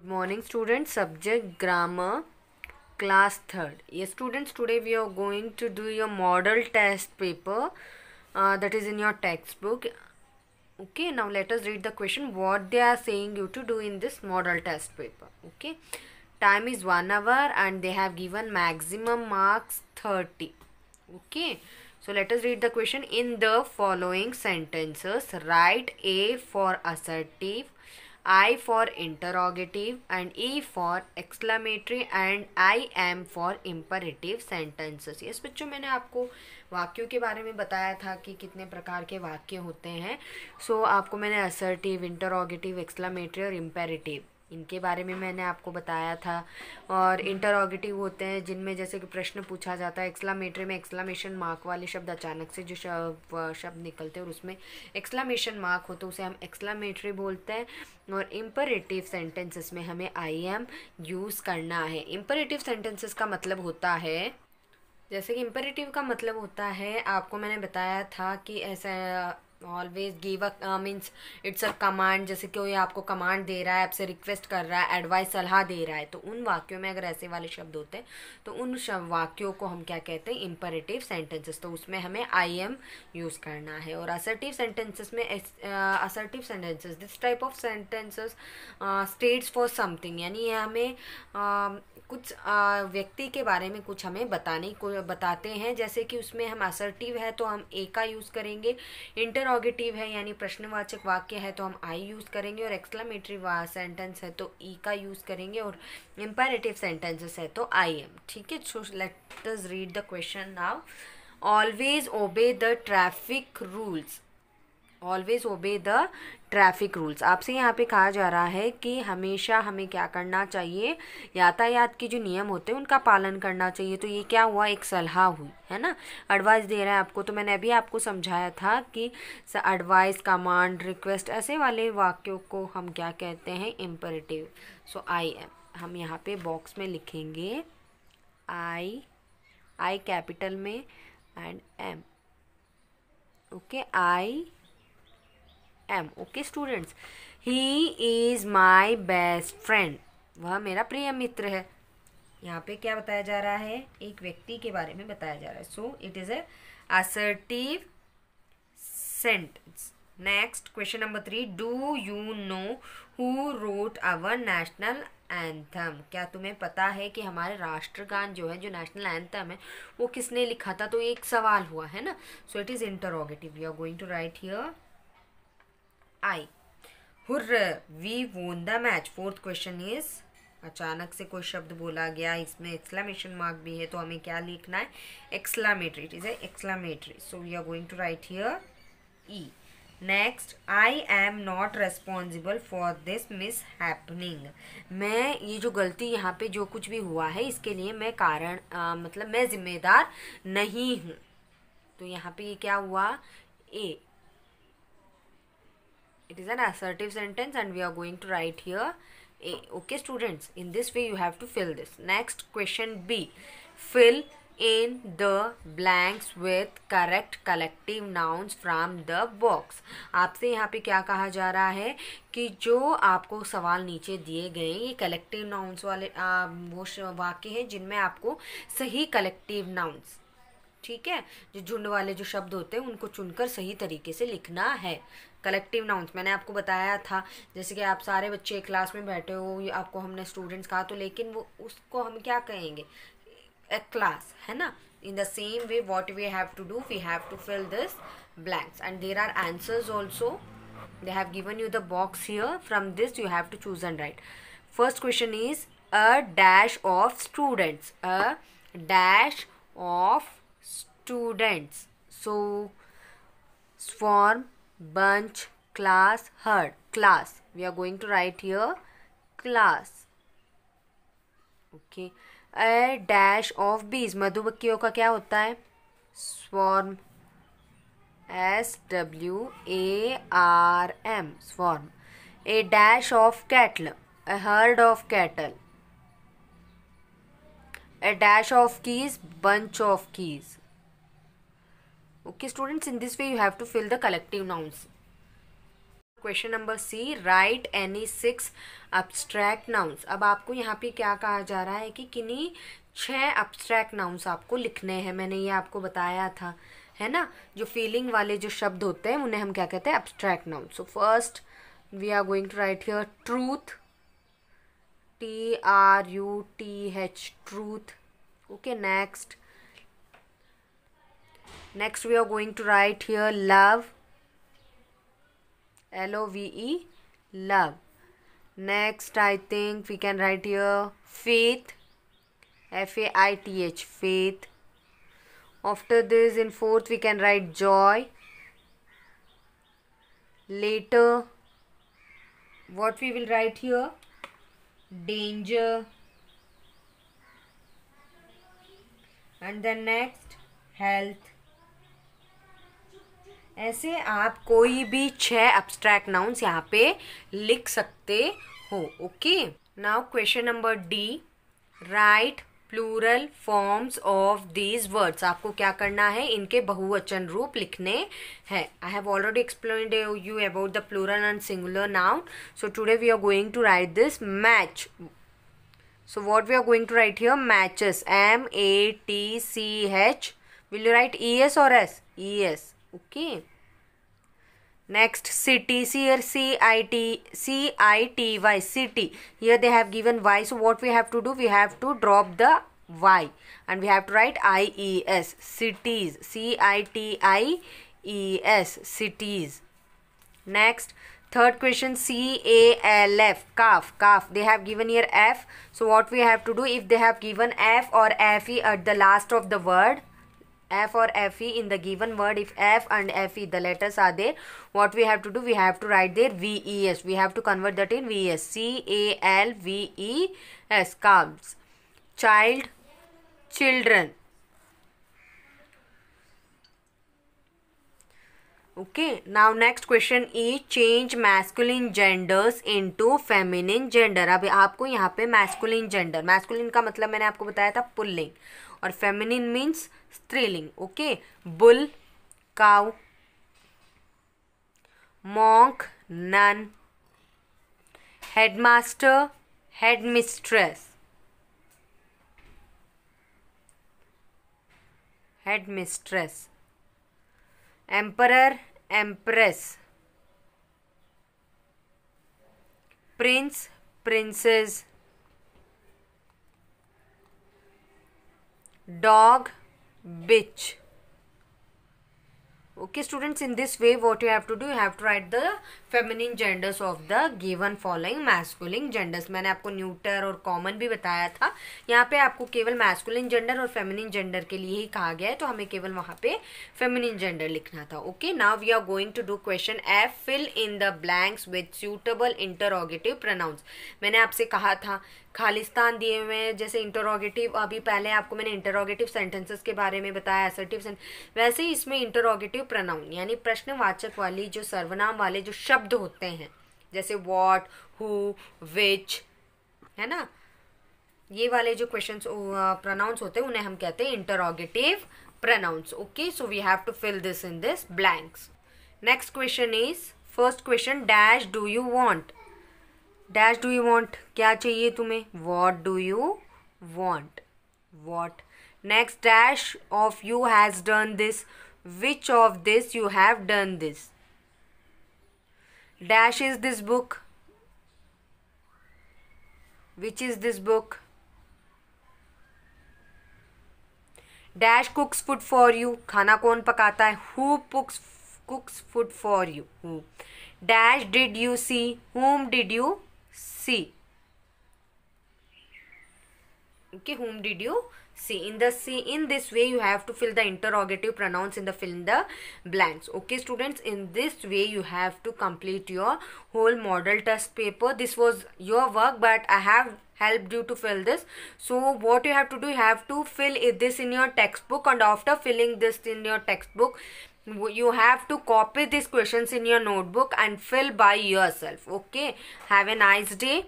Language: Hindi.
Morning students, subject grammar, class 3rd. Yes students, today we are going to do your model test paper that is in your textbook. Okay, now let us read the question what they are saying you to do in this model test paper. Okay, time is 1 hour and they have given maximum marks 30. Okay, so let us read the question. In the following sentences, write A for assertive, I for interrogative and E for exclamatory and I am for imperative sentences. yes बच्चों, मैंने आपको वाक्यों के बारे में बताया था कि कितने प्रकार के वाक्य होते हैं. सो आपको मैंने असर्टिव, इंटरोगेटिव, एक्सक्लेमेटरी और इम्पेरेटिव इनके बारे में मैंने आपको बताया था. और इंटरोगेटिव होते हैं जिनमें जैसे कि प्रश्न पूछा जाता है. एक्सक्लेमेटरी में एक्सक्लेमेशन मार्क वाले शब्द, अचानक से जो शब्द निकलते हैं और उसमें एक्सक्लेमेशन मार्क हो तो उसे हम एक्सक्लेमेटरी बोलते हैं. और इम्परेटिव सेंटेंसेस में हमें आई एम यूज़ करना है. इम्परेटिव सेंटेंसेस का मतलब होता है, जैसे कि इम्परेटिव का मतलब होता है, आपको मैंने बताया था कि ऐसा always give a means it's a command. जैसे कोई आपको कमांड दे रहा है, आपसे रिक्वेस्ट कर रहा है, एडवाइस, सलाह दे रहा है, तो उन वाक्यों में अगर ऐसे वाले शब्द होते हैं तो उन वाक्यों को हम क्या कहते हैं, इम्परेटिव सेंटेंसेस. तो उसमें हमें आई एम यूज़ करना है. और असर्टिव सेंटेंसेस में assertive sentences, this type of sentences states for something, यानी ये हमें कुछ व्यक्ति के बारे में कुछ हमें बताते हैं. जैसे कि उसमें हम असर्टिव है तो हम ए का यूज़ करेंगे, इंटरोगेटिव है यानी प्रश्नवाचक वाक्य है तो हम आई यूज़ करेंगे, और एक्सक्लेमेटरी सेंटेंस है तो ई का यूज़ करेंगे, और इम्पेरेटिव सेंटेंसेस है तो आई एम. ठीक है, so let us read the question now. Always obey the traffic rules. Always obey the traffic rules. आपसे यहाँ पे कहा जा रहा है कि हमेशा हमें क्या करना चाहिए, यातायात के जो नियम होते हैं उनका पालन करना चाहिए. तो ये क्या हुआ, एक सलाह हुई है ना, एडवाइस दे रहा है आपको. तो मैंने अभी आपको समझाया था कि एडवाइस, कमांड, रिक्वेस्ट, ऐसे वाले वाक्यों को हम क्या कहते हैं, इम्परेटिव. सो आई एम हम यहाँ पे बॉक्स में लिखेंगे आई कैपिटल में and M. Okay, I M. Okay students, he is my best friend. वह मेरा प्रिय मित्र है. यहाँ पे क्या बताया जा रहा है, एक व्यक्ति के बारे में बताया जा रहा है. So it is a assertive sentence. Next question number 3. Do you know who wrote our national anthem. क्या तुम्हें पता है कि हमारे राष्ट्रगान जो है, जो नेशनल एंथम है, वो किसने लिखा था. तो एक सवाल हुआ है ना. So it is interrogative. We are going to write here I. Hurray, we won the match. Fourth question is, अचानक से कोई शब्द बोला गया, इसमें एक्सक्लेमेशन मार्क भी है तो हमें क्या लिखना है, exclamatory. It is a exclamatory. So we are going to write here E. Next, I am not responsible for this mishappening. मैं, ये जो गलती यहाँ पे जो कुछ भी हुआ है इसके लिए मैं कारण मतलब मैं जिम्मेदार नहीं हूँ. तो यहाँ पे ये क्या हुआ, ए. It is an assertive sentence and we are going to write here A. Okay students, in this way you have to fill this. Next question B. Fill in the blanks with correct collective nouns from the box. आपसे यहाँ पे क्या कहा जा रहा है कि जो आपको सवाल नीचे दिए गए ये कलेक्टिव नाउन्स वाले वो वाक्य हैं जिनमें आपको सही कलेक्टिव नाउन्स, ठीक है, जो झुंड वाले जो शब्द होते हैं उनको चुनकर सही तरीके से लिखना है. कलेक्टिव नाउन्स मैंने आपको बताया था, जैसे कि आप सारे बच्चे क्लास में बैठे हो, आपको हमने स्टूडेंट्स कहा, तो लेकिन वो उसको हम क्या कहेंगे, ए क्लास, है ना. In the same way what we have to do, we have to fill this blanks and there are answers also. They have given you the box here. From this you have to choose and write. First question is a dash of students. A dash of students. So swarm, bunch, class, herd. Class, we are going to write here class. Okay, a dash of bees. मधुमक्खियों का क्या होता है, swarm. SWARM, swarm. A dash of cattle. A herd of cattle. A dash of keys. Bunch of keys. Okay students, in this way you have to fill the collective nouns. Question number C, write any 6 abstract nouns। अब आपको यहाँ पे क्या कहा जा रहा है कि किन्हीं 6 abstract nouns आपको लिखने हैं। मैंने ये आपको बताया था, है ना। जो फीलिंग वाले जो शब्द होते हैं उन्हें हम क्या कहते हैं, abstract nouns। So first we are going to write here truth, TRUTH, truth। okay, next we are going to write here love, LOVE, love। next I think we can write here faith, FAITH, faith। after this in fourth we can write joy, later what we will write here, danger, and then next health। ऐसे आप कोई भी 6 abstract nouns यहाँ पे लिख सकते हो। Okay, now question number D, write plural forms of these words. आपको क्या करना है, इनके बहुवचन रूप लिखने हैं। I have already explained you about the plural and singular noun. So today we are going to write this match. So what we are going to write here, matches, MATCH। will you write ES or S? ES, okay। next city, CITY, city। here they have given Y, so what we have to do, we have to drop the Y and we have to write IES, cities, CITIES, cities। next third question, CALF, calf। they have given here F, so what we have to do, if they have given F or FE at the last of the word, F or FE in the given word, if F and FE the letters are there, what we have to do, we have to write there VES, we have to convert that in VES, CALVES, calves। child, children। Okay, now next question is change masculine genders into feminine gender। अभी आपको यहाँ पे masculine gender, masculine का मतलब मैंने आपको बताया था पुल्लिंग, और feminine means स्त्रीलिंग। Okay, bull, cow, monk, nun, headmaster, headmistress, emperor, empress, prince, princess, dog, bitch। okay students, in this way what you have to do, you have to write the feminine genders of the given following masculine genders। मैंने आपको न्यूटर और कॉमन भी बताया था, यहाँ पे आपको केवल मैस्कुलिन जेंडर और फेमिनिन जेंडर के लिए ही कहा गया है, तो हमें केवल वहाँ पे फेमिनिन जेंडर लिखना था। Okay, now we are going to do question F, fill in the blanks with suitable interrogative pronouns. मैंने आपसे कहा था खालिस्तान दिए हुए हैं, जैसे इंटरोगेटिव, अभी पहले आपको मैंने इंटरोगेटिव सेंटेंसेस के बारे में बताया, असर्टिव सेंटेंस, वैसे ही इसमें इंटरोगेटिव प्रोनाउन यानी प्रश्नवाचक वाली जो सर्वनाम वाले जो शब्द होते हैं, जैसे व्हाट, हु, विच, है ना, ये वाले जो क्वेश्चंस प्रोनाउंस होते हैं उन्हें हम कहते हैं interrogative pronouns. Okay, so we have to fill this in this blanks. Next question is, first question, dash do you want. Dash do you want, क्या चाहिए तुम्हें, what do you want, what. Next, dash of you has done this, which of this you have done this. Dash is this book, which is this book. Dash cooks food for you, खाना कौन पकाता है, who कुक्स food for you, who. Dash did you see, whom did you see। okay, whom did you see। in this way you have to fill the interrogative pronouns in the fill in the blanks। okay students, in this way you have to complete your whole model test paper। this was your work, but I have helped you to fill this। so what you have to do, you have to fill this in your textbook, and after filling this in your textbook you have to copy these questions in your notebook and fill by yourself। okay, have a nice day।